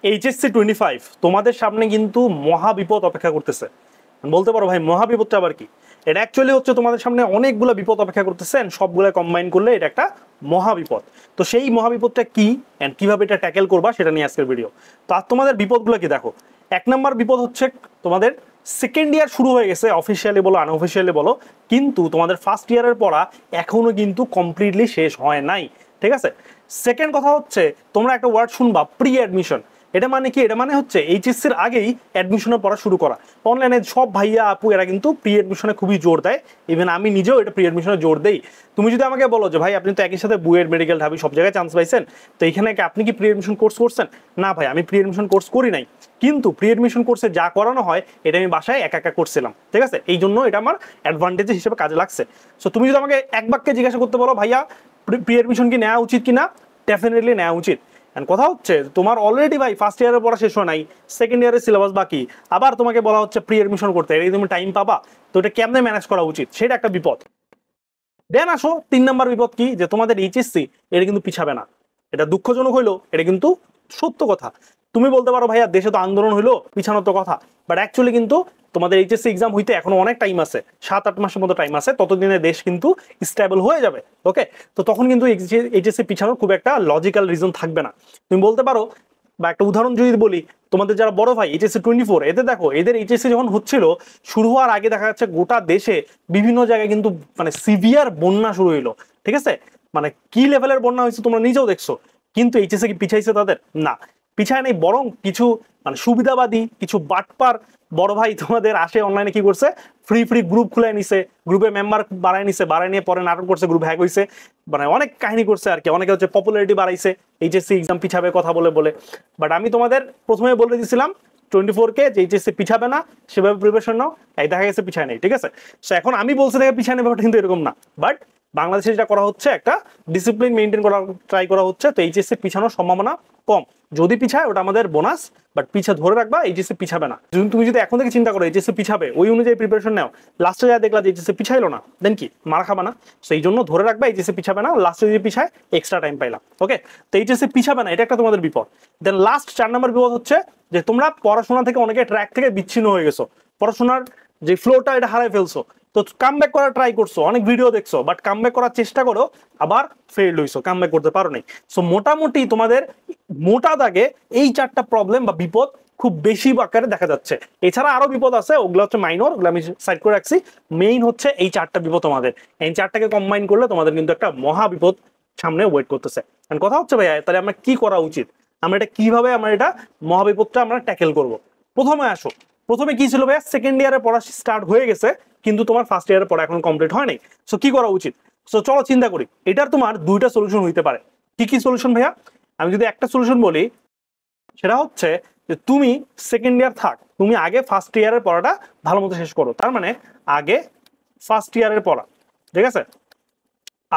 HSC 25 তোমাদের সামনে কিন্তু মহা বিপদ অপেক্ষা করতেছে। বলতে পারো ভাই মহা বিপদটা আবার কি? এটা অ্যাকচুয়ালি হচ্ছে তোমাদের সামনে অনেকগুলো বিপদ অপেক্ষা করতেছে এন্ড সবগুলো কম্বাইন করলে এটা একটা মহা বিপদ। তো সেই মহা বিপদটা কি এন্ড কিভাবে এটা ট্যাকেল করবা সেটা নিয়ে আজকের ভিডিও। তো আর তোমাদের বিপদগুলো কি দেখো। এক নম্বর বিপদ হচ্ছে তোমাদের সেকেন্ড ইয়ার শুরু হয়ে গেছে, অফিসিয়ালি বলো আনঅফিসিয়ালি বলো, কিন্তু তোমাদের ফার্স্ট ইয়ারের পড়া এখনো কিন্তু কমপ্লিটলি শেষ হয় নাই। ঠিক আছে। সেকেন্ড কথা হচ্ছে তোমরা একটা ওয়ার্ড শুনবা প্রি অ্যাডমিশন। এটা মানে কি? এটা মানে হচ্ছে এইচএসসির আগেই অ্যাডমিশনের পড়া শুরু করা। অনলাইনে সব ভাইয়া আপু এরা কিন্তু প্রি অ্যাডমিশনে খুবই জোর দেয়। ইভেন আমি নিজেও এটা প্রি অ্যাডমিশনে জোর দেই। তুমি যদি আমাকে বলো যে ভাই আপনি তো একই সাথে বুয়েট, মেডিকেল, ঢাবি সব জায়গায় চান্স পাইছেন, তো এখানে আপনি কি প্রি অ্যাডমিশন কোর্স করছেন? না ভাই, আমি প্রি অ্যাডমিশন কোর্স করি নাই, কিন্তু প্রি অ্যাডমিশন কোর্সে যা করানো হয় এটা আমি বাসায় একা একা করছিলাম। ঠিক আছে, এই জন্য এটা আমার অ্যাডভান্টেজ হিসেবে কাজে লাগছে। সো তুমি যদি আমাকে এক বাক্যে জিজ্ঞাসা করতে বলো ভাইয়া প্রি অ্যাডমিশন কি নেওয়া উচিত কিনা, ডেফিনেটলি নেওয়া উচিত। কথা হচ্ছে তোমার অলরেডি ভাই ফার্স্ট ইয়ারের পড়া শেষ হয় নাই, সেকেন্ড ইয়ারের সিলেবাস বাকি, আবার তোমাকে বলা হচ্ছে প্রি অ্যাডমিশন করতে, এই তুমি টাইম পাবা? তো এটা কেমনে ম্যানেজ করা উচিত সেটা একটা বিপদ। দেন আসো 3 নম্বর বিপদ কি, যে তোমাদের এইচএসসি এটা কিন্তু পিছাবে না। এটা দুঃখজনক হইলো, এটা কিন্তু সত্য কথা। তুমি বলতে পারো ভাইয়া দেশে তো আন্দোলন হইলো, পিছানোর তো কথা, বাট অ্যাকচুয়ালি কিন্তু তোমাদের এইচএসসি এক্সাম হইতে এখনো অনেক টাইম আছে, 7-8 মাসের মতো টাইম আছে। ততদিনে দেশ কিন্তু স্টেবল হয়ে যাবে। ওকে, তো তখন কিন্তু এইচএসসি পিছানোর খুব একটা লজিক্যাল রিজন থাকবে না। তুমি বলতে পারো, বা একটা উদাহরণ যদি বলি, তোমাদের যারা বড় ভাই এইচএসসি 24, এতে দেখো এদের এইচএসসি যখন হচ্ছিল শুরু হওয়ার আগে দেখা যাচ্ছে গোটা দেশে বিভিন্ন জায়গায় কিন্তু মানে সিভিয়ার বন্যা শুরু হইলো। ঠিক আছে, মানে কি লেভেলের বন্যা হয়েছে তোমরা নিজেও দেখছো। কিন্তু এইচএসসি কি পিছাইছে তাদের? না, পিছায় নেই। বরং কিছু মানে সুবিধাবাদী কিছু বাটপার বড় ভাই তোমাদের আসে অনলাইনে কি করছে, ফ্রি ফ্রি গ্রুপ খুলে নিছে, গ্রুপে মেম্বার বাড়ায় নিছে, বাড়ায় নিয়ে পরে নাটক করছে, গ্রুপ হ্যাক হয়েছে, মানে অনেক কাহিনী করছে আর কি। অনেকে হচ্ছে পপুলারিটি বাড়াইছে এইচএসসি এক্সাম পিছাবে কথা বলে বলে। বাট আমি তোমাদের প্রথমে বলে দিয়েছিলাম 24-কে যে এইচএসসি পিছাবে না, সেভাবে প্রিপারেশন নাও, এই দেখা গেছে পিছায় নেই। ঠিক আছে, সো এখন আমি বলছি দেখে পিছায় নেই ব্যাপারটা কিন্তু এরকম না। বাট বাংলাদেশে যেটা করা হচ্ছে একটা ডিসিপ্লিন মেনটেন করা ট্রাই করা হচ্ছে, তো এইচএসসি পিছানোর সম্ভাবনা কম। যদি পিছায় ওটা আমাদের বোনাস, বাট পিছা ধরে রাখবা এইচএসসি পিছাবে না। তুমি যদি এখন থেকে চিন্তা করো এইচএসসি পিছাবে, ওই অনুযায়ী প্রিপারেশন নাও, লাস্টে যা দেখলা যে এইচএসসি পিছাইলো না, দেন কি মারা খাবা না? সেই জন্য ধরে রাখবা এইচএসসি পিছাবে না, লাস্টে যদি পিছায় এক্সট্রা টাইম পাইলাম। ওকে, তো এইচএসসি পিছাবে না, এটা একটা তোমাদের বিপদ। দেন লাস্ট 4 নম্বর বিপদ হচ্ছে যে তোমরা পড়াশোনা থেকে অনেকে ট্র্যাক থেকে বিচ্ছিন্ন হয়ে গেছো, পড়াশোনার যে ফ্লোটা এটা হারাই ফেলছো। তো কামব্যাক করার ট্রাই করছো, অনেক ভিডিও দেখছো, বাট কামব্যাক করার চেষ্টা করো, আবার ফেল হইছো, কামব্যাক করতে পারো নাই। সো মোটামুটি তোমাদের মোটা দাগে এই 4টা প্রবলেম বা বিপদ খুব বেশি আকারে দেখা যাচ্ছে। এছাড়া আরো বিপদ আছে, ওগুলো হচ্ছে মাইনর, ওগুলো আমি সাইড করে রাখছি। মেইন হচ্ছে এই 4টা বিপদ তোমাদের। এই 4টাকে কম্বাইন করলে তোমাদের কিন্তু একটা মহা বিপদ সামনে ওয়েট করতেছে। কথা হচ্ছে ভাইয়া তাহলে আমরা কি করা উচিত, আমরা এটা কিভাবে আমরা এটা মহাবিপদটা আমরা ট্যাকেল করব। প্রথমে আসো, প্রথমে কি ছিল ভাইয়া, সেকেন্ড ইয়ারে পড়া স্টার্ট হয়ে গেছে কিন্তু তোমার ফার্স্ট ইয়ারে পড়া এখন কমপ্লিট হয় নাই। সো কি করা উচিত? সো চলো চিন্তা করি। এটার তোমার 2টা সলিউশন হইতে পারে। কি কি সলিউশন ভাইয়া? আমি যদি একটা সলিউশন বলি, সেটা হচ্ছে যে তুমি সেকেন্ড ইয়ার থাক, তুমি আগে ফার্স্ট ইয়ারের পড়াটা ভালো মতো শেষ করো। তার মানে আগে ফার্স্ট ইয়ারের পড়া, ঠিক আছে,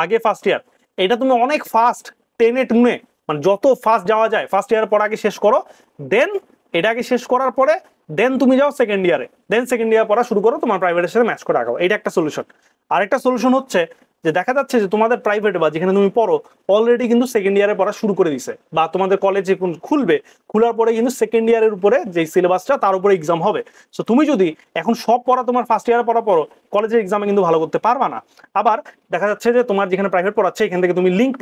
আগে ফার্স্ট ইয়ার এটা তুমি অনেক ফাস্ট টেনে টুনে মানে যত ফাস্ট যাওয়া যায় ফার্স্ট ইয়ারের পড়া আগে শেষ করো। দেন এটাকে শেষ করার পরে দেন তুমি যাও সেকেন্ড ইয়ারে, দেন সেকেন্ড ইয়ার পড়া শুরু করো, তোমার প্রাইভেটের সাথে ম্যাচ করে আগাও। এটা একটা সলিউশন। আরেকটা সলিউশন হচ্ছে যে দেখা যাচ্ছে যে তোমাদের প্রাইভেট বা যেখানে তুমি পড়ো অলরেডি কিন্তু সেকেন্ড ইয়ারে পড়া শুরু করে দিছে, বা তোমাদের কলেজে খুলবে, খোলার পরে কিন্তু সেকেন্ড ইয়ারের উপরে যে সিলেবাসটা তার উপরে এক্সাম হবে। সো তুমি যদি এখন সব পড়া তোমার ফার্স্ট ইয়ারে পড়া পড়ো, কলেজের এক্সামে কিন্তু ভালো করতে পারবা না। আবার দেখা যাচ্ছে যে তোমার যেখানে প্রাইভেট পড়াচ্ছে এখান থেকে তুমি লিঙ্ক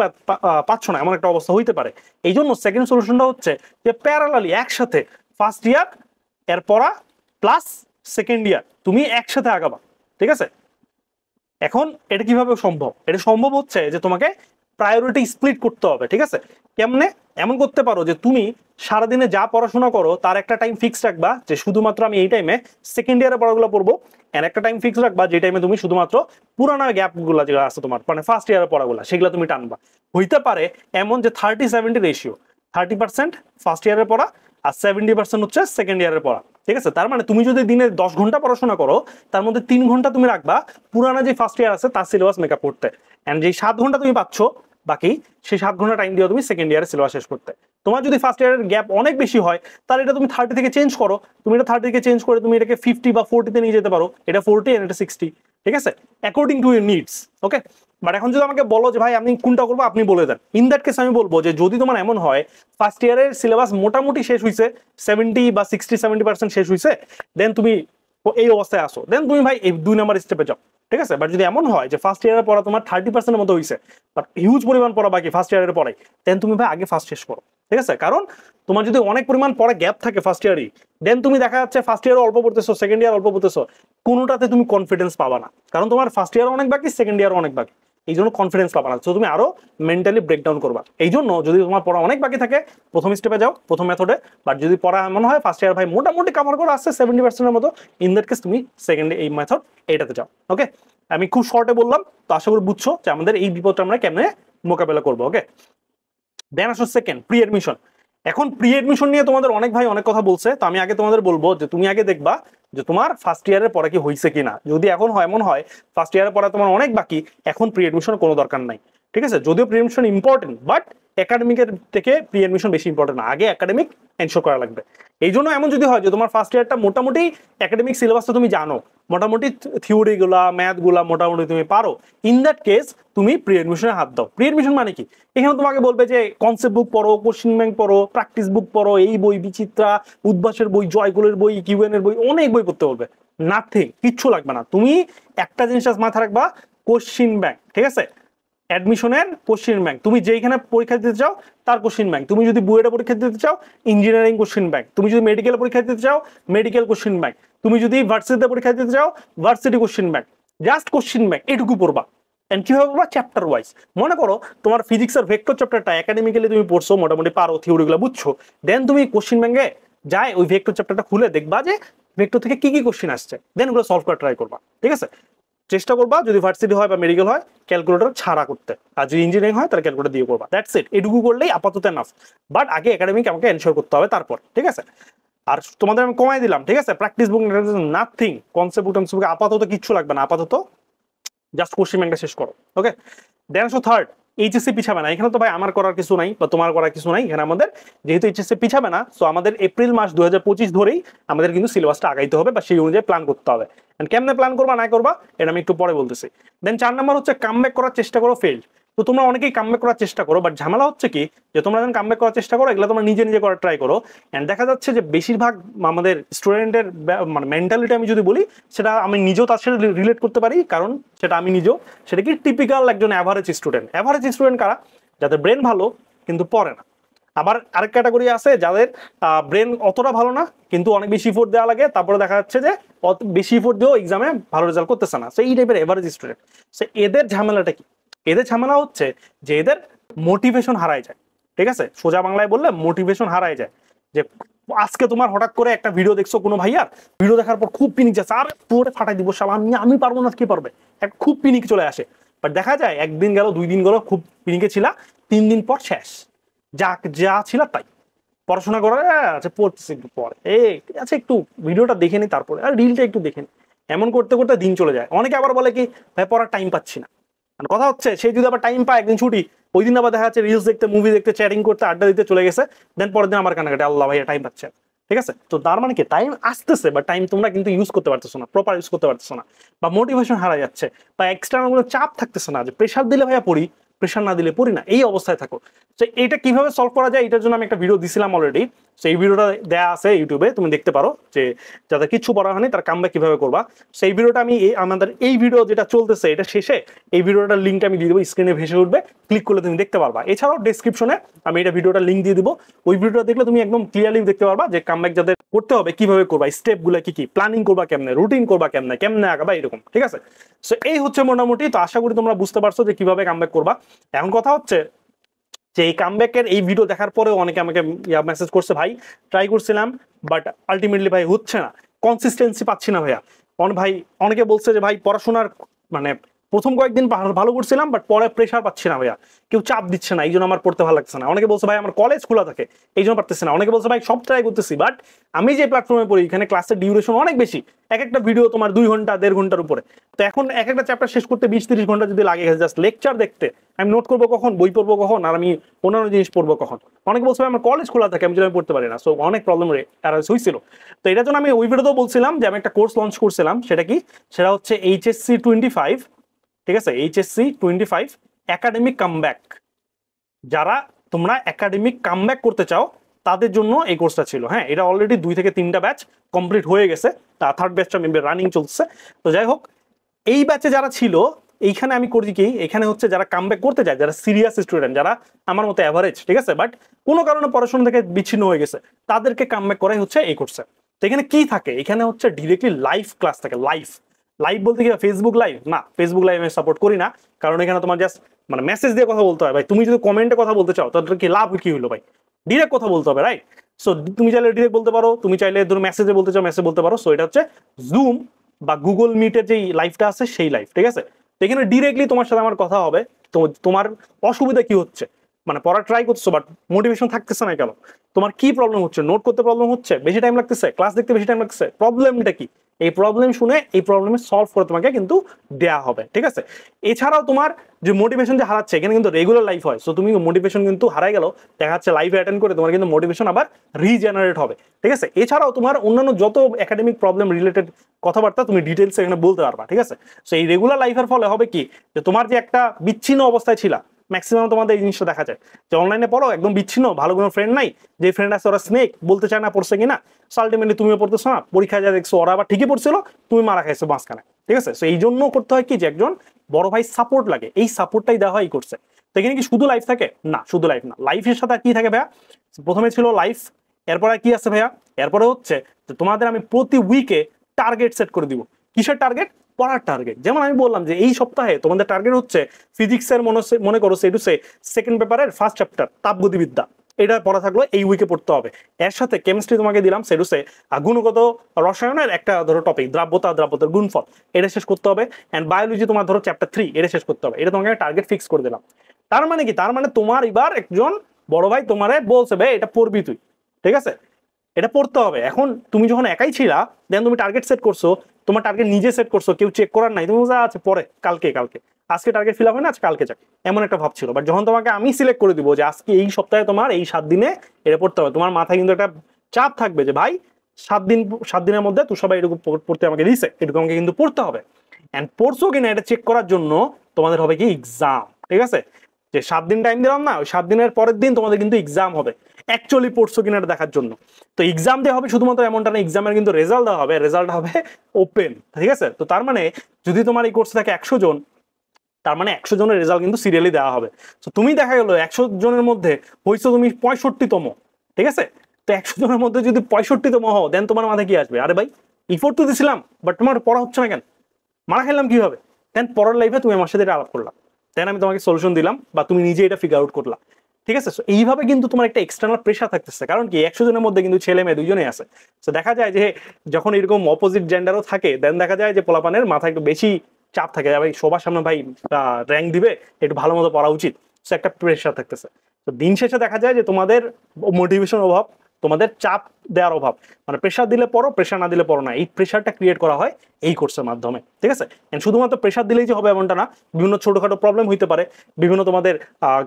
পাচ্ছ না, এমন একটা অবস্থা হইতে পারে। এই জন্য সেকেন্ড সলিউশনটা হচ্ছে যে প্যারালালি একসাথে ফার্স্ট ইয়ার এর পড়া প্লাস সেকেন্ড ইয়ার তুমি একসাথে আগাবা। ঠিক আছে, এখন এটা কিভাবে সম্ভব? এটা সম্ভব হচ্ছে যে তোমাকে প্রায়োরিটি স্প্লিট করতে হবে। ঠিক আছে, কেমনে? এমন করতে পারো যে তুমি সারাদিনে যা পড়াশোনা করো তার একটা টাইম ফিক্স রাখবা, যে শুধুমাত্র আমি এই টাইমে সেকেন্ড ইয়ারের পড়াগুলো পড়বো, আর একটা টাইম ফিক্স রাখবা যে টাইমে তুমি শুধুমাত্র পুরানো গ্যাপগুলো যেগুলো আছে তোমার মানে ফার্স্ট ইয়ারের পড়াগুলো সেগুলো তুমি টানবা। হইতে পারে এমন যে 30-70 রেশিও, 30% ফার্স্ট ইয়ারের পড়া আর 70% হচ্ছে সেকেন্ড ইয়ারের পড়া। ঠিক আছে, তার মানে তুমি যদি দিনে 10 ঘন্টা পড়াশোনা করো তার মধ্যে 3 ঘন্টা তুমি রাখবা পুরানা যে ফার্স্ট ইয়ার আছে তার সিলেবাস মেকআপ করতে, এন্ড যে 7 ঘন্টা তুমি পাচ্ছ বাকি সেই 7 ঘন্টা টাইম দিও তুমি সেকেন্ড ইয়ারের সিলেবাস শেষ করতে। তোমার যদি ফার্স্ট ইয়ারের গ্যাপ অনেক বেশি হয় তাহলে এটা তুমি 30 থেকে চেঞ্জ করো, তুমি এটা 30 থেকে চেঞ্জ করে তুমি এটাকে 50 বা 40 তে নিয়ে যেতে পারো, এটা 40 এন্ড এটা 60। ঠিক আছে, according to your needs. Okay, but এখন যদি আমাকে বলো যে ভাই আপনি কোনটা করবো, আপনি বলে দেন। ইন দ্যাট কেস আমি বলবো যে যদি তোমার এমন হয় ফার্স্ট ইয়ারের সিলেবাস মোটামুটি শেষ হয়েছে, 70 বা 60-70% শেষ হয়েছে, দেন তুমি এই অবস্থায় আসো, দেন তুমি ভাই এই 2 নাম্বার স্টেপে যাও। ঠিক আছে, বাট যদি এমন হয় যে ফার্স্ট ইয়ারের পড়া তোমার 30% মতো হয়েছে, বাট হিউজ পরিমাণ পড়া বাকি ফার্স্ট ইয়ারের পরে, দেন তুমি ভাই আগে ফার্স্ট শেষ করো। ঠিক আছে, কারণ তোমার যদি অনেক পরিমাণ পড়া গ্যাপ থাকে ফার্স্ট ইয়ারই, দেন তুমি দেখা যাচ্ছে ফার্স্ট ইয়ার অল্প পড়তেছো, সেকেন্ড ইয়ার অল্প পড়তেছো, কোনোটাতে তুমি কনফিডেন্স পাবা না, কারণ তোমার ফার্স্ট ইয়ার অনেক বাকি, সেকেন্ড ইয়ার অনেক বাকি, এই জন্য কনফিডেন্স পাবা না। তো তুমি আরো মেন্টালি ব্রেকডাউন করবা। এই জন্য যদি তোমার পড়া অনেক বাকি থাকে, প্রথম স্টেপে যাও, প্রথম মেথডে। বাট যদি পড়া এমন হয় ফার্স্ট ইয়ার ভাই মোটামুটি কভার করে আসছে 70%-এর মতো, ইন দ্যাট কেস তুমি সেকেন্ডে এই মেথড এইটাতে যাও। ওকে, আমি খুব শর্টে বললাম, তো আশা করি বুঝছো যে আমাদের এই বিপদটা আমরা কেমনে মোকাবেলা করবো। ওকে, দেন আসো সেকেন্ড, প্রি এডমিশন। এখন প্রি এডমিশন নিয়ে তোমাদের অনেক ভাই অনেক কথা বলছে, তো আমি আগে তোমাদের বলবো যে তুমি আগে দেখবা যে তোমার ফার্স্ট ইয়ারের পরে কি হয়েছে কিনা। যদি এখন হয় এমন হয় ফার্স্ট ইয়ারের পরে তোমার অনেক বাকি, এখন প্রি এডমিশন কোনো দরকার নাই। ঠিক আছে, যদিও প্রি এডমিশন ইম্পর্টেন্ট, বাট একাডেমিকের থেকে প্রি এডমিশন বেশি ইম্পর্টেন্ট না, আগে একাডেমিক এনশোর করা লাগবে। এই জন্য এমন যদি হয় যে তোমার ফার্স্ট ইয়ারটা মোটামুটি একাডেমিক সিলেবাসটা তুমি জানো, মোটামুটি থিওরি গুলা ম্যাথ গুলা মোটামুটি তুমি পারো, ইন দ্যাট কেস তুমি প্রি এডমিশনে হাত দাও। প্রি এডমিশন মানে কি, এখানে তোমাকে বলবে যে কনসেপ্ট বুক পড়ো, কোশ্চেন ব্যাংক পড়ো, প্র্যাকটিস বুক পড়ো, এই বই, বিচিত্রা, উদ্ভাসের বই, জয়গুলের বই, কিউএন এর বই, অনেক বই পড়তে বলবে। নাথিং, কিচ্ছু লাগবে না। তুমি একটা জিনিস মাথায় রাখবা, কোশ্চেন ব্যাংক। ঠিক আছে, অ্যাডমিশনের কোশ্চেন ব্যাংক, তুমি যেখানে পরীক্ষা দিতে চাও তার কোশ্চেন ব্যাংক। তুমি যদি বুয়েটে পরীক্ষা দিতে চাও, ইঞ্জিনিয়ারিং কোশ্চেন ব্যাংক। তুমি যদি মেডিকেল পরীক্ষা দিতে চাও, মেডিকেল কোশ্চেন ব্যাংক। তুমি যদি ভার্সিটিতে পরীক্ষা দিতে চাও, varsity question bank. Just question bank, এটুকু পড়বা। এন্ড কিভাবে পড়বা, চ্যাপ্টার ওয়াইজ। মনে করো তোমার ফিজিক্সের ভেক্টর চ্যাপ্টারটা একাডেমিক্যালি তুমি পড়ছো, মোটামুটি পারো, থিওরিগুলো বুঝছো, দেন তুমি কোশ্চেন ব্যাংকে যায় ওই ভেক্টর চ্যাপ্টারটা খুলে দেখবা যে ভেক্টর থেকে কি কি কোশ্চেন আসছে, দেন ওগুলো সলভ করা ট্রাই করবা। ঠিক আছে, চেষ্টা করবা যদি ভার্সিটি হয় বা মেডিকেল হয় ক্যালকুলেটর ছাড়া করতে, আর যদি ইঞ্জিনিয়ারিং হয় তাহলে ক্যালকুলেটর দিয়ে করবা। দ্যাটস ইট, এটুকু করলেই আপাতত এনাফ। বাট আগে একাডেমিক আমাকে এনশোর করতে হবে তারপর। ঠিক আছে, আর তোমাদের আমি কমাই দিলাম। ঠিক আছে, প্র্যাকটিস বুক নাথিং, কনসেপ্ট বুক আপাতত কিচ্ছু লাগবে না, আপাতত জাস্ট কোশ্চেন ব্যাংকটা শেষ করো। ওকে, দেন আসো থার্ড, এইচএসসি পিছাবে না। এখানে তো ভাই আমার করার কিছু নাই বা তোমার করার কিছু নাই, এখানে আমাদের যেহেতু এইচএসসি পিছাবে না, সো আমাদের এপ্রিল মাস 2025 ধরেই আমাদের কিন্তু সিলেবাসটা আগাইতে হবে বা সেই অনুযায়ী প্ল্যান করতে হবে। কেমনে প্ল্যান করবা না করবা এটা আমি একটু পরে বলতেছি। দেন 4 নাম্বার হচ্ছে কামব্যাক করার চেষ্টা করো, ফেল। তো তোমরা অনেকেই কামব্যাক করার চেষ্টা করো, বাট ঝামেলা হচ্ছে কি যে তোমরা যখন কামব্যাক করার চেষ্টা করো, এগুলো তোমরা নিজে নিজে করার ট্রাই করো, এন্ড দেখা যাচ্ছে যে বেশিরভাগ আমাদের স্টুডেন্টের মানে মেন্টালিটি আমি যদি বলি, সেটা আমি নিজেও তার সাথে রিলেট করতে পারি, কারণ সেটা আমি নিজেও, সেটা কি টিপিক্যাল একজন অ্যাভারেজ স্টুডেন্ট। অ্যাভারেজ স্টুডেন্ট কারা, যাদের ব্রেন ভালো কিন্তু পড়ে না। আবার আরেক ক্যাটাগরি আছে যাদের ব্রেন অতটা ভালো না কিন্তু অনেক বেশি ইফোর্ট দেওয়া লাগে, তারপরে দেখা যাচ্ছে যে বেশি ইফোর্ট দিয়েও এক্সামে ভালো রেজাল্ট করতেছে না। সেই টাইপের এভারেজ স্টুডেন্ট। সে এদের ঝামেলাটা কি, এদের ঝামেলা হচ্ছে যে এদের মোটিভেশন হারায় যায়। ঠিক আছে, সোজা বাংলায় বললে মোটিভেশন হারায় যায়। যে আজকে তোমার হঠাৎ করে একটা ভিডিও দেখছো কোনো ভাইয়ার, ভিডিও দেখার পর খুব পিনিক যাচ্ছে, আর পরে ফাটাই দিব সব, আমি পারবো না, কি পারবে, খুব পিনিক চলে আসে। বাট দেখা যায় একদিন গেল, 2 দিন গেল, খুব পিনিকে ছিলা, 3 দিন পর শেষ, যা ছিল তাই। পড়াশোনা করে আচ্ছা পড়তেছি একটু পরে, আচ্ছা একটু ভিডিওটা দেখে নি, তারপরে আর রিলটা একটু দেখে নি, এমন করতে করতে দিন চলে যায়। অনেকে আবার বলে কি ভাই পড়ার টাইম পাচ্ছি না। কথা হচ্ছে সেই যদি আবার টাইম পায়, একদিন ছুটি, ওই দিন আবার দেখা যাচ্ছে রিলস দেখতে, মুভি দেখতে, চ্যাটিং করতে, আড্ডা দিতে চলে গেছে, দেন পরের দিন আমার কানাকাটি, আল্লাহ ভাই টাইম পাচ্ছে। ঠিক আছে, তো তার মানে কি টাইম আসতেছে, বা টাইম তোমরা কিন্তু ইউজ করতে পারতেছো না, প্রপার ইউজ করতে পারতেছো না, বা মোটিভেশন হারা যাচ্ছে, বা এক্সটার্নাল কোনো চাপ থাকতেছে না, যে প্রেশার দিলে ভাইয়া পড়ি, প্রেশার না দিলে পড়ি না, এই অবস্থায় থাকো। তো এইটা কিভাবে সলভ করা যায়, এটার জন্য আমি একটা ভিডিও দিছিলাম অলরেডি, সেই ভিডিওটা দেয়া আছে ইউটিউবে, তুমি দেখতে পারো, যে যাদের কিচ্ছু পড়া হয়নি তার কামব্যাক কিভাবে করবা। সেই ভিডিওটা আমি আমাদের এই ভিডিও যেটা চলতেছে এটা শেষে এই ভিডিওটার লিঙ্কটা আমি দিয়ে দেবো, স্ক্রিনে ভেসে উঠবে, ক্লিক করলে তুমি দেখতে পারবা। এছাড়াও ডেসক্রিপশনে আমি এটা ভিডিওটার লিঙ্ক দিয়ে দিব, ওই ভিডিওটা দেখলে তুমি একদম ক্লিয়ারলি দেখতে পারবা যে কামব্যাক যাদের করতে হবে কিভাবে করবা, স্টেপগুলো কি কি, প্ল্যানিং করবা কেমনে, রুটিন করবা কেমনে, কেমনে আগাবা, এরকম। ঠিক আছে, সো এই হচ্ছে মোটামুটি। তো আশা করি তোমরা বুঝতে পারছো যে কিভাবে কামব্যাক করবা। এখন কথা হচ্ছে যে এই কামব্যাকের এই ভিডিও দেখার পরেও অনেকে আমাকে মেসেজ করছে, ভাই ট্রাই করছিলাম বাট আলটিমেটলি ভাই হচ্ছে না, কনসিস্টেন্সি পাচ্ছি না ভাইয়া। ভাই অনেকে বলছে যে ভাই পড়াশোনার মানে প্রথম কয়েকদিন ভালো করছিলাম, বাট পরে প্রেশার পাচ্ছি না ভাইয়া, কেউ চাপ দিচ্ছে না, এই জন্য আমার পড়তে ভালো লাগছে না। অনেকে বলছে ভাই আমার কলেজ খোলা থাকে এই জন্য পারতেছি না, অনেকে বলছে ভাই সব ট্রাই করতেছি, বাট আমি যে প্ল্যাটফর্মে পড়ি এখানে ক্লাসের ডিউরেশন অনেক বেশি, এক একটা ভিডিও তোমার 2 ঘন্টা 1.5 ঘন্টার উপরে। তো এখন এক একটা চ্যাপ্টার শেষ করতে 20-30 ঘন্টা যদি লাগে জাস্ট লেকচার দেখতে, আমি নোট করবো কখন, বই পড়বো কখন, আর আমি অন্যান্য জিনিস পড়বো কখন। অনেকে বলছে আমার কলেজ খোলা থাকে আমি পড়তে পারি না, সো অনেক প্রবলেম হয়েছিল। তো এটার জন্য আমি ওই ভিডিওতেও বলছিলাম যে আমি একটা কোর্স লঞ্চ করছিলাম, সেটা কি, সেটা হচ্ছে এইচএসসি 25, ঠিক আছে, এইচএসসি 25 একাডেমিক কামব্যাক। যারা তোমরা একাডেমিক কামব্যাক করতে চাও তাদের জন্য এই কোর্সটা ছিল। হ্যাঁ, এটা অলরেডি 2 থেকে 3টা ব্যাচ কমপ্লিট হয়ে গেছে, তা থার্ড ব্যাচটা মেবি রানিং চলছে। তো যাই হোক, এই ব্যাচে যারা ছিল এইখানে আমি করি কি, এখানে হচ্ছে যারা কামব্যাক করতে চায়, যারা সিরিয়াস স্টুডেন্ট, যারা আমার মতো অ্যাভারেজ, ঠিক আছে, বাট কোনো কারণে পড়াশোনা থেকে বিচ্ছিন্ন হয়ে গেছে, তাদেরকে কামব্যাক করাই হচ্ছে এই কোর্সে। তো এখানে কি থাকে, এখানে হচ্ছে ডিরেক্টলি লাইভ ক্লাস থাকে। লাইভ লাইভ বলতে কি ফেসবুক লাইভ না, ফেসবুক লাইভ আমি সাপোর্ট করি না, কারণ এখানে তোমার জাস্ট মানে মেসেজ দিয়ে কথা বলতে হয় ভাই। তুমি যদি কমেন্টে কথা বলতে চাও তাহলে কি লাভ কি হলো ভাই, ডিরেক্ট কথা বলতে হবে, রাইট? সো তুমি চাইলে ডিরেক্ট বলতে পারো, তুমি চাইলে ধরো মেসেজে বলতে চাও মেসেজ বলতে পারো। সো এটা হচ্ছে জুম বা গুগল মিটের যে লাইভটা আছে সেই লাইভ, ঠিক আছে। তো এখানে ডিরেক্টলি তোমার সাথে আমার কথা হবে। তো তোমার অসুবিধা কি হচ্ছে, মানে পড়া ট্রাই করছো বাট মোটিভেশন থাকতেছে না কেন, তোমার কি প্রবলেম হচ্ছে, নোট করতে প্রবলেম হচ্ছে, বেশি টাইম লাগতেছে, ক্লাস দেখতে বেশি টাইম লাগতেছে, প্রবলেমটা কি, এই প্রবলেম শুনে এই প্রবলেমের সলভ করে তোমাকে কিন্তু দেয়া হবে, ঠিক আছে। এছাড়াও তোমার যে মোটিভেশন যে হারাচ্ছে, এখানে কিন্তু রেগুলার লাইফ হয়, সো তুমি মোটিভেশন কিন্তু হারাই গেল, দেখা যাচ্ছে লাইভে অ্যাটেন্ড করে তোমার কিন্তু মোটিভেশন আবার রিজেনারেট হবে, ঠিক আছে। এছাড়াও তোমার অন্যান্য যত একাডেমিক প্রবলেম রিলেটেড কথাবার্তা তুমি ডিটেলস এখানে বলতে পারবা, ঠিক আছে। সো এই রেগুলার লাইফের ফলে হবে কি, যে তোমার যে একটা বিচ্ছিন্ন অবস্থায় ছিল, ম্যাক্সিমাম তোমাদের এই জিনিসটা দেখা যায় যে অনলাইনে পড়ো একদম বিচ্ছিন্ন, ভালো কোনো ফ্রেন্ড নাই, যে ফ্রেন্ড আছে ওরা স্নেক, বলতে চায় না পড়ছে কিনা, আলটিমেটলি তুমিও পড়তেছো না, পরীক্ষায় যা দেখছো ওরা আবার ঠিকই পড়ছিল, তুমি মারা খাইছো মাঝখানে, ঠিক আছে। সো এই জন্য করতে হয় কি, যে একজন বড় ভাই সাপোর্ট লাগে, এই সাপোর্টটাই দেওয়া হয় করছে। তো এখানে কি শুধু লাইফ থাকে না, শুধু লাইফ না, লাইফের সাথে কি থাকে ভাইয়া, প্রথমে ছিল লাইফ, এরপরে কি আছে ভাইয়া, এরপরে হচ্ছে তোমাদের আমি প্রতি উইকে টার্গেট সেট করে দিব। কিসের টার্গেট, পড়ার টার্গেট। যেমন আমি বললাম যে এই সপ্তাহে তোমাদের টার্গেট হচ্ছে ফিজিক্সের মনে করো সেকেন্ড পেপারের ফার্স্ট চ্যাপ্টার তাপগতিবিদ্যা, এটা পড়া থাকলো, এই উইকে পড়তে হবে। এর সাথে কেমিস্ট্রি তোমাকে দিলাম সেডুসে গুণগত রসায়নের একটা ধরো টপিক, দ্রাব্যতার গুণফল, এটা শেষ করতে হবে। এন্ড বায়োলজি তোমার ধরো চ্যাপ্টার 3, এটা শেষ করতে হবে। এটা তোমাকে টার্গেট ফিক্স করে দিলাম। তার মানে কি, তার মানে তোমার এবার একজন বড় ভাই তোমারে বলছে ভাই এটা পড়বি তুই, ঠিক আছে, এটা পড়তে হবে। এখন তুমি যখন একাই ছিলা, দেন তুমি টার্গেট সেট করছো, তোমার টার্গেট নিজে সেট করছো, কেউ চেক করার নাই, তুমি বলছো আচ্ছা পরে কালকে আজকে টার্গেট ফিল আপ হয় না, আজকে কালকে যাক, এমন একটা ভাব ছিল। বাট যখন তোমাকে আমি সিলেক্ট করে দিব যে আজকে এই সপ্তাহে তোমার এই 7 দিনে এটা পড়তে হবে, তোমার মাথায় কিন্তু একটা চাপ থাকবে যে ভাই 7 দিনের মধ্যে তুই সবাই এটুকু পড়তে আমাকে দিছে, এটুকু আমাকে কিন্তু পড়তে হবে। এন্ড পড়ছো কিনা এটা চেক করার জন্য তোমাদের হবে কি এক্সাম, ঠিক আছে। যে 7 দিন টাইম দিলাম না, ওই 7 দিনের পরের দিন তোমাদের কিন্তু এক্সাম হবে, অ্যাকচুয়ালি পড়ছো কিনা এটা দেখার জন্য। তো এক্সাম দেওয়া হবে শুধুমাত্র এমনটা না, এক্সামের কিন্তু রেজাল্ট দেওয়া হবে, রেজাল্ট হবে ওপেন, ঠিক আছে। তো তার মানে যদি তোমার এই কোর্সে থাকে 100 জন, তার মানে 100 জনের রেজাল্ট কিন্তু সিরিয়ালি দেওয়া হবে। তো তুমি দেখা গেলো 100 জনের মধ্যে হয়েছো তুমি 65তম, ঠিক আছে। তো 100 জনের মধ্যে যদি 65তম হও, দেন তোমার মাথায় কি আসবে, আরে ভাই ইফোর্ট তো দিছিলাম বাট তোমার পড়া হচ্ছে না কেন, মারা খেলাম কিভাবে। দেন পরের লাইফে তুমি আমার সাথে এটা আলাপ করলাম, দেন আমি তোমাকে সলিউশন দিলাম, বা তুমি নিজে এটা ফিগার আউট করলা, ঠিক আছে। এইভাবে কিন্তু তোমার একটা এক্সটার্নাল প্রেশার থাকতেছে, কারণ কি 100 জনের মধ্যে কিন্তু ছেলে মেয়ে দুইজনেই আছে। তো দেখা যায় যে যখন এরকম অপোজিট জেন্ডারও থাকে, দেন দেখা যায় যে পোলাপানের মাথায় একটু বেশি চাপ থাকে, ভাই সবার সামনে ভাই র্যাঙ্ক দিবে, একটু ভালো মতো পড়া উচিত, সো একটা প্রেশার থাকতেছে। তো দিন শেষে দেখা যায় যে তোমাদের মোটিভেশন অভাব, তোমাদের চাপ দেওয়ার অভাব, মানে প্রেশার দিলে পড়ো, প্রেশার না দিলে পড়ো না, এই প্রেশারটা ক্রিয়েট করা হয় এই কোর্সের মাধ্যমে, ঠিক আছে। শুধুমাত্র প্রেশার দিলেই যে হবে এমনটা না, বিভিন্ন ছোটখাটো প্রবলেম হইতে পারে, বিভিন্ন তোমাদের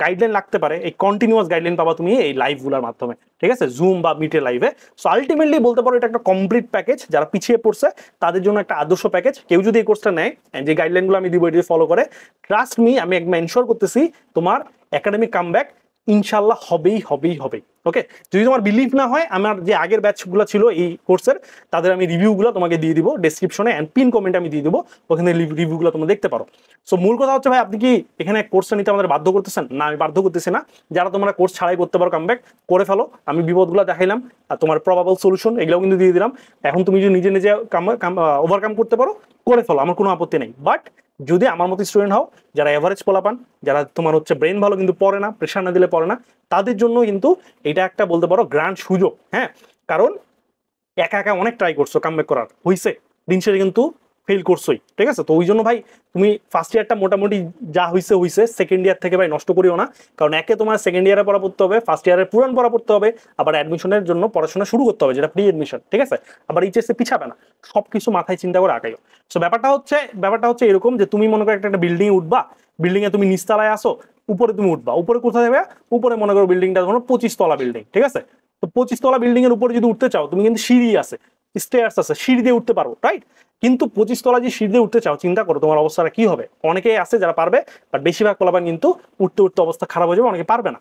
গাইডলাইন লাগতে পারে, এই কন্টিনিউয়াস গাইডলাইন পাবা তুমি এই লাইভগুলোর মাধ্যমে, ঠিক আছে, জুম বা মিটের লাইভে। সো আলটিমেটলি বলতে পারো এটা একটা কমপ্লিট প্যাকেজ, যারা পিছিয়ে পড়ছে তাদের জন্য একটা আদর্শ প্যাকেজ। কেউ যদি এই কোর্সটা নেয়, যে গাইডলাইনগুলো আমি দিব এটি ফলো করে, ট্রাস্ট মি, আমি একদম এনশোর করতেছি তোমার একাডেমিক কামব্যাক ইনশাল্লাহ হবেই। ওকে, যদি তোমার বিলিভ না হয়, আমার যে আগের ব্যাচগুলো ছিল এই কোর্সের, তাদের আমি রিভিউগুলো তোমাকে দিয়ে দিব ডেসক্রিপশনে, এন্ড পিন কমেন্টে আমি দিয়ে দিব, ওখানে রিভিউগুলো তোমরা দেখতে পারো। সো মূল কথা হচ্ছে ভাই, আপনি কি এখানে কোর্সটা নিতে আমাদের বাধ্য করতেছেন না? আমি বাধ্য করতেছি না, যারা তোমরা কোর্স ছাড়াই করতে পারো কামব্যাক করে ফেলো। আমি বিপদগুলো দেখাইলাম আর তোমার প্রবাবল সলিউশন এগুলো কিন্তু দিয়ে দিলাম। এখন তুমি যদি নিজে নিজে ওভারকাম করতে পারো, করে ফেলো, আমার কোনো আপত্তি নেই। বাট যদি আমার মতো স্টুডেন্ট হও, যারা এভারেজ পোলাপান, যারা তোমার হচ্ছে ব্রেন ভালো কিন্তু পড়ে না, প্রেশার না দিলে পড়ে না, তাদের জন্য কিন্তু এটা একটা বলতে পারো গ্র্যান্ড সুযোগ। হ্যাঁ, কারণ একা একা অনেক ট্রাই করছো কামব্যাক করার, হইছে, দিন শেষে কিন্তু ফেল করছোই, ঠিক আছে? তো ওই জন্য ভাই তুমি ফার্স্ট ইয়ারটা মোটামুটি যা হইছে হইছে, সেকেন্ড ইয়ার থেকে ভাই নষ্ট করিও না। কারণ একে তোমার সেকেন্ড ইয়ারে পড়া পড়তে হবে, ফার্স্ট ইয়ারের পুরান পড়া পড়তে হবে, আবার অ্যাডমিশনের জন্য পড়াশোনা শুরু করতে হবে, যেটা প্রি এডমিশন, ঠিক আছে? আবার এইচএসসি পিছাবে না, সবকিছু মাথায় চিন্তা করে আগাইও। সো ব্যাপারটা হচ্ছে এরকম যে তুমি মনে করো একটা বিল্ডিং উঠবা, বিল্ডিং এ তুমি নিচতলায় আসো, উপরে তুমি উঠবা, উপরে কোথায় যাবে? উপরে মনে করো বিল্ডিংটা ধরো 25 তলা বিল্ডিং, ঠিক আছে? তো 25 তলা বিল্ডিং এর উপরে যদি উঠতে চাও, তুমি কিন্তু সিঁড়ি আছে, স্টেয়ার্স আছে, সিঁড়ি দিয়ে উঠতে পারো, রাইট? কিন্তু 25 তলা যে সিঁড়ি দিয়ে উঠতে চাও, চিন্তা করো তোমার অবস্থাটা কি হবে। অনেকেই আছে যারা পারবে, বাট বেশিরভাগ পোলাপান কিন্তু উঠতে উঠতে অবস্থা খারাপ হয়ে যাবে, অনেকে পারবে না।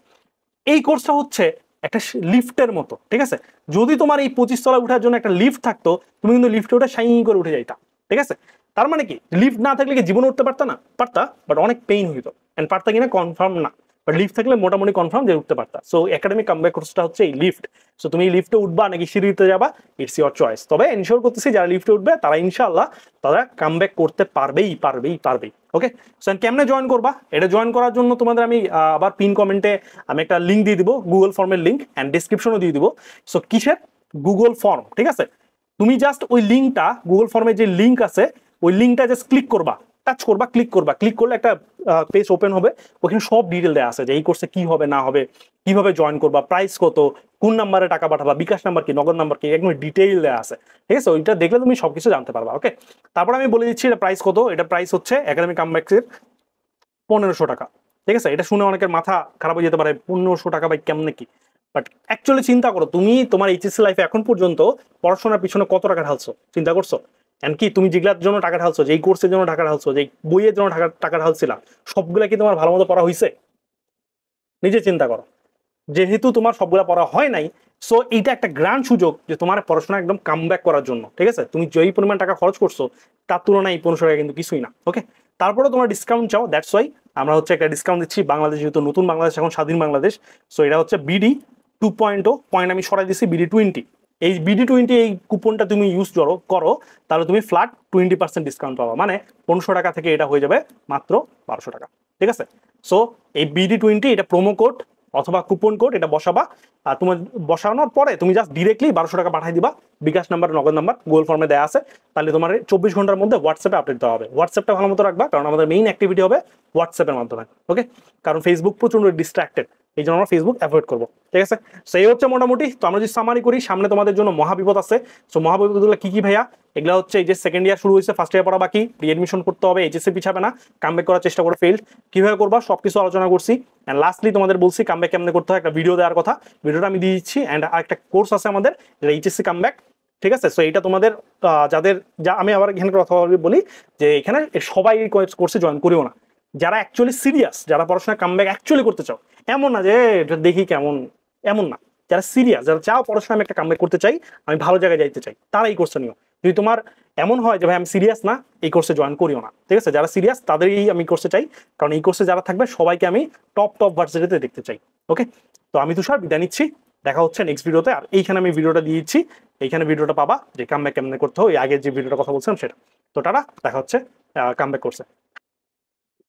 এই কোর্সটা হচ্ছে একটা লিফটের মতো, ঠিক আছে? যদি তোমার এই 25 তলা উঠার জন্য একটা লিফট থাকতো, তুমি কিন্তু লিফটে উঠে শাইন করে উঠে যাইতা, ঠিক আছে? তার মানে কি, লিফট না থাকলে কি জীবনে উঠতে পারতা না? পারতা, বাট অনেক পেইন হইতো। এন্ড পারতা কিনা কনফার্ম না, বাট লিফট থাকলে মোটামুটি কনফার্ম যে উঠতে পারতা। সো একাডেমিক কামব্যাক কোর্সটা হচ্ছে এই লিফট। সো তুমি এই লিফটে উঠবা নাকি সিঁড়িতে যাবা, ইটস ইওর চয়েস। তবে এনশিওর করতেছি যারা লিফটে উঠবে তারা ইনশাআল্লাহ তারা কামব্যাক করতে পারবেই। ওকে, সো কেমনে জয়েন করবা? এটা জয়েন করার জন্য তোমাদের আমি আবার পিন কমেন্টে আমি একটা লিঙ্ক দিয়ে দিব, গুগল ফর্মের লিঙ্ক, অ্যান্ড ডিসক্রিপশনও দিয়ে দিব। সো কিসের? গুগল ফর্ম, ঠিক আছে? তুমি জাস্ট ওই লিঙ্কটা, গুগল ফর্মের যে লিঙ্ক আছে, ওই লিঙ্কটা জাস্ট ক্লিক করবা, টাচ করবা, ক্লিক করলে একটা পেজ ওপেন হবে। ওখানে সব ডিটেল দেওয়া আছে যে এই কোর্সে কি হবে না হবে, কিভাবে জয়েন করবা, প্রাইস কত, কোন নাম্বারে টাকা পাঠাবা, বিকাশ নাম্বার কি, নগদ নাম্বার কি, একদম ডিটেইল দেওয়া আছে, ঠিক আছে? ওইটা দেখলে তুমি সবকিছু জানতে পারবা। ওকে, তারপর আমি বলে দিচ্ছি এটা প্রাইস কত। এটা প্রাইস হচ্ছে একাডেমিক কামব্যাকের 1500 টাকা, ঠিক আছে? এটা শুনে অনেকের মাথা খারাপ হয়ে যেতে পারে, 1500 টাকা ভাই কেমনে কি? বাট অ্যাকচুয়ালি চিন্তা করো, তুমি তোমার এইচএসসি লাইফে এখন পর্যন্ত পড়াশোনার পিছনে কত টাকা ঢালছো, চিন্তা করছো? এন্ড কি তুমি যেগুলার জন্য টাকা ঢালছো, যেই কোর্সের জন্য টাকা ঢালছো, যেই বইয়ের জন্য টাকা ঢালছিলা, সবগুলা কি তোমার ভালো মতো পড়া হয়েছে? নিজে চিন্তা করো। যেহেতু তোমার সবগুলা পড়া হয় নাই, সো এইটা একটা গ্র্যান্ড সুযোগ যে তোমার পড়াশোনা একদম কামব্যাক করার জন্য, ঠিক আছে? তুমি যেই পরিমাণ টাকা খরচ করছো তার তুলনায় 1500 টাকা কিন্তু কিছুই না। ওকে, তারপরে তোমার ডিসকাউন্ট চাও, দ্যাটস ওয়াই আমরা হচ্ছে একটা ডিসকাউন্ট দিচ্ছি। বাংলাদেশ যেহেতু নতুন বাংলাদেশ, এখন স্বাধীন বাংলাদেশ, সো এটা হচ্ছে বিডি 2.0 পয়েন্ট আমি সরাই দিচ্ছি BD20। এই BD20 এই কুপনটা তুমি ইউজ করো, তাহলে তুমি ফ্ল্যাট 20% ডিসকাউন্ট পাবা, মানে 1500 টাকা থেকে এটা হয়ে যাবে মাত্র 1200 টাকা, ঠিক আছে? সো এই BD20 এটা প্রোমো কোড অথবা কুপন কোড, এটা বসাবা। আর তোমার বসানোর পরে তুমি জাস্ট ডিরেক্টলি 1200 টাকা পাঠিয়ে দিবা, বিকাশ নাম্বার, নগদ নাম্বার, গুগল ফর্মে দেওয়া আছে। তাহলে তোমার 24 ঘন্টার মধ্যে হোয়াটসঅ্যাপে আপডেট দেওয়া হবে। হোয়াটসঅ্যাপটা ভালো মতো রাখবা, কারণ আমাদের মেইন অ্যাক্টিভিটি হবে হোয়াটসঅ্যাপের মাধ্যমে। ওকে, কারণ ফেসবুক প্রচন্ড ডিস্ট্রাক্টেড, এই জন্য আমরা ফেসবুক অ্যাভয়েড করবো, ঠিক আছে? সো এই হচ্ছে মোটামুটি। তো আমরা যদি সামারি করি, সামনে তোমাদের জন্য মহাবিপদ আছে। সো মহাবিপদগুলো কি কি ভাইয়া? এগুলো হচ্ছে এই যে সেকেন্ড ইয়ার শুরু হয়েছে, ফার্স্ট ইয়ার পড়া বাকি, রিএডমিশন করতে হবে, এইচএসসি পিছাবে না, কামব্যাক করার চেষ্টা করে ফেল্ড, কিভাবে করবা সবকিছু আলোচনা করছি। অ্যান্ড লাস্টলি তোমাদের বলছি কামব্যাক কেমনে করতে হয়, একটা ভিডিও দেওয়ার কথা, ভিডিওটা আমি দিয়ে দিচ্ছি। অ্যান্ড আরেকটা কোর্স আছে আমাদের, এইচএসসি কামব্যাক, ঠিক আছে? সো এইটা তোমাদের যাদের আমি আবার এখানে কথা বলি যে এখানে সবাই কোর্সে জয়েন করিও না। যারা অ্যাকচুয়ালি সিরিয়াস, যারা পড়াশোনা কামব্যাক অ্যাকচুয়ালি করতে চাও, এমন না যে এটা দেখি কেমন, এমন না, যারা সিরিয়াস, যারা চাও পড়াশোনা আমি একটা কামব্যাক করতে চাই, আমি ভালো জায়গায় যাইতে চাই, তারা এই কোর্সে নিও। যদি তোমার এমন হয় যে ভাই আমি সিরিয়াস না, এই কোর্সে জয়েন করিও না, ঠিক আছে? যারা সিরিয়াস তাদেরই আমি কোর্সে চাই, কারণ এই কোর্সে যারা থাকবে সবাইকে আমি টপ ভার্সিটিতে দেখতে চাই। ওকে, তো আমি তুষার বিদায় নিচ্ছি, দেখা হচ্ছে নেক্সট ভিডিওতে। আর এইখানে আমি ভিডিওটা দিয়ে দিচ্ছি, এইখানে ভিডিওটা পাবা যে কামব্যাক কেমনে করতে হয়, আগের যে ভিডিওটা কথা বলছিলাম সেটা। তো টাটা, দেখা হচ্ছে কামব্যাক কোর্সে।